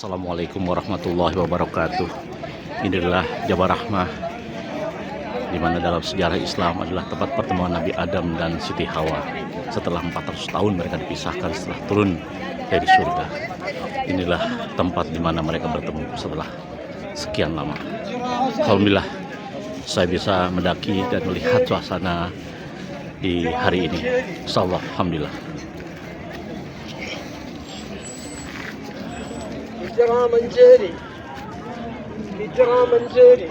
Assalamualaikum warahmatullahi wabarakatuh. Inilah Jabal Rahmah, di mana dalam sejarah Islam adalah tempat pertemuan Nabi Adam dan Siti Hawa. Setelah 400 tahun mereka dipisahkan setelah turun dari surga. Inilah tempat di mana mereka bertemu setelah sekian lama. Alhamdulillah saya bisa mendaki dan melihat suasana di hari ini. Insyaallah, alhamdulillah. هجرة من جيري هجرة من جيري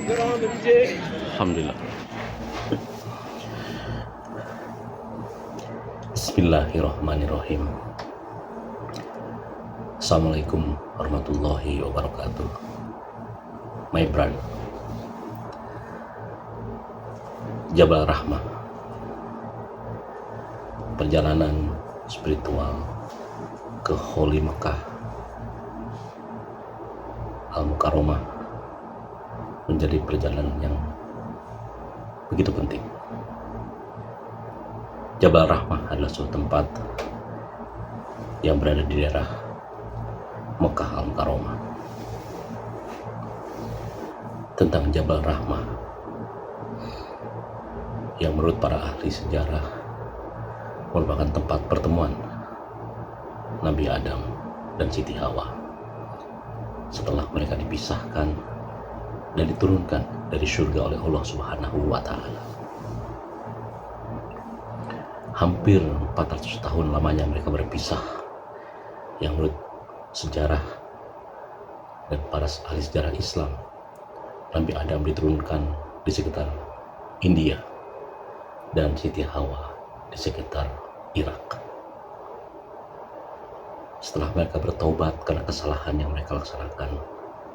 هجرة من جيري Alhamdulillah. Bismillahirrahmanirrahim. Assalamualaikum warahmatullahi wabarakatuh. My brother, Jabal Rahmah, perjalanan spiritual ke Holy Mekah Al-Mukarramah menjadi perjalanan yang begitu penting. Jabal Rahmah adalah suatu tempat yang berada di daerah Mekah Al-Mukarramah. Tentang Jabal Rahmah, yang menurut para ahli sejarah merupakan tempat pertemuan Nabi Adam dan Siti Hawa setelah mereka dipisahkan dan diturunkan dari surga oleh Allah Subhanahu wa Ta'ala. Hampir 400 tahun lamanya mereka berpisah, yang menurut sejarah dan para ahli sejarah Islam, Nabi Adam diturunkan di sekitar India dan Siti Hawa di sekitar Irak. Setelah mereka bertobat karena kesalahan yang mereka laksanakan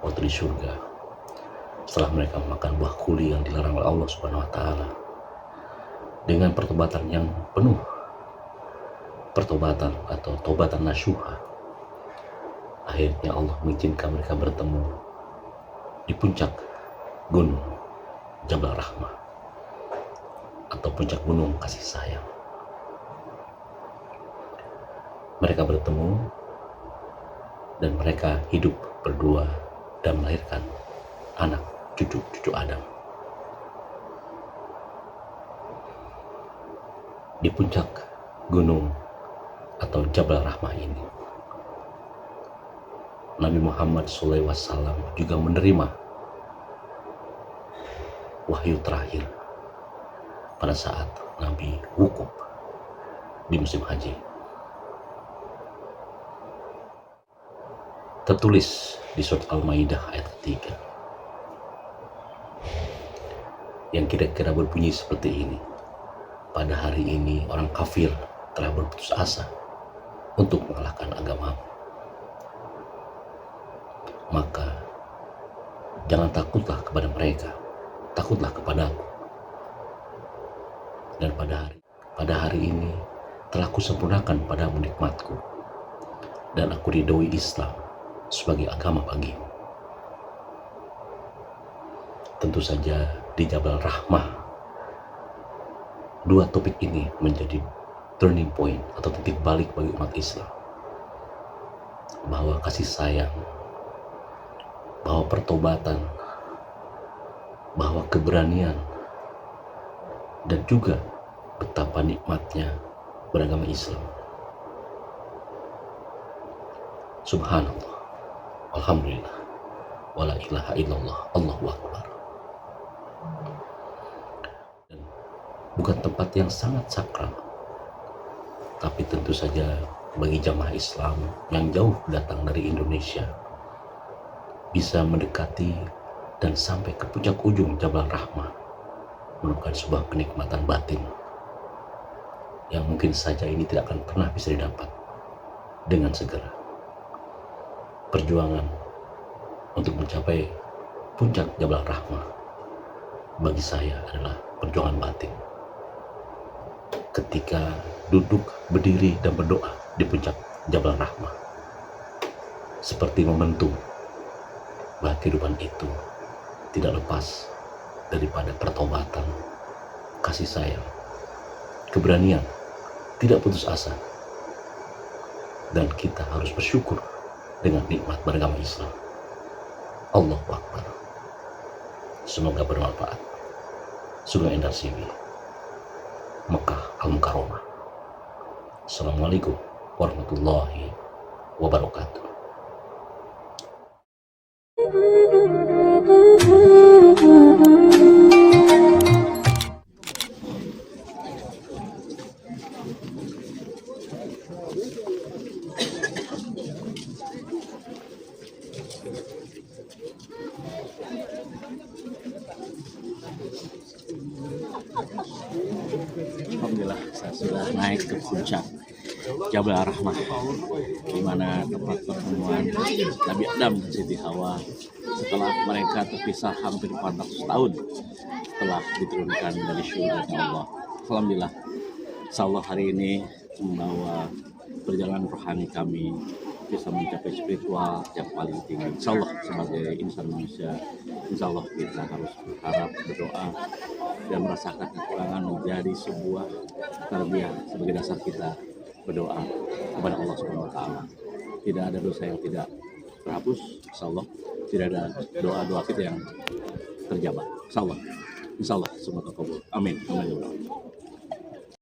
waktu di surga, setelah mereka memakan buah kuli yang dilarang oleh Allah Subhanahu wa Ta'ala, dengan pertobatan yang penuh, pertobatan atau tobatan nasuha, akhirnya Allah mengizinkan mereka bertemu di puncak gunung Jabal Rahmah atau puncak gunung kasih sayang. Mereka bertemu dan mereka hidup berdua dan melahirkan anak cucu Adam. Di puncak gunung atau Jabal Rahmah ini, Nabi Muhammad SAW juga menerima wahyu terakhir pada saat Nabi wukuf di musim haji. Tertulis di surat Al-Maidah ayat 3 yang kira-kira berbunyi seperti ini: pada hari ini orang kafir telah berputus asa untuk mengalahkan agamamu. Maka jangan takutlah kepada mereka, takutlah kepadaku. Dan pada hari ini telah kusempurnakan padamu nikmatku, dan aku ridhoi Islam sebagai agama bagimu. Tentu saja di Jabal Rahmah, dua topik ini menjadi turning point atau titik balik bagi umat Islam, bahwa kasih sayang, bahwa pertobatan, bahwa keberanian, dan juga betapa nikmatnya beragama Islam. Subhanallah, alhamdulillah, wala ilaha illallah, Allahu Akbar. Dan bukan tempat yang sangat sakral, tapi tentu saja bagi jamaah Islam yang jauh datang dari Indonesia, bisa mendekati dan sampai ke puncak ujung Jabal Rahmah merupakan sebuah kenikmatan batin yang mungkin saja ini tidak akan pernah bisa didapat dengan segera. Perjuangan untuk mencapai puncak Jabal Rahmah bagi saya adalah perjuangan batin. Ketika duduk, berdiri, dan berdoa di puncak Jabal Rahmah, seperti momentum bahwa kehidupan itu tidak lepas daripada pertobatan, kasih sayang, keberanian, tidak putus asa. Dan kita harus bersyukur dengan nikmat beragama Islam. Allahu Akbar. Semoga bermanfaat. Sugeng Endar Siwi, Mekah Al-Mukarramah. Assalamualaikum warahmatullahi wabarakatuh. Alhamdulillah, saya sudah naik ke puncak Jabal Ar-Rahmah, di mana tempat pertemuan Nabi Adam dan Siti Hawa setelah mereka terpisah hampir 400 tahun setelah diturunkan dari surga Allah. Alhamdulillah, insyaallah hari ini membawa perjalanan rohani kami bisa mencapai spiritual yang paling tinggi. Insyaallah sebagai insan manusia, insyaallah kita harus berharap, berdoa, dan merasakan kekurangan menjadi sebuah tarbiyah sebagai dasar kita berdoa kepada Allah Subhanahu wa taala. Tidak ada dosa yang tidak terhapus, insyaallah. Tidak ada doa-doa kita yang terjawab. Insyaallah. Insyaallah semoga kabul. Amin. Amin.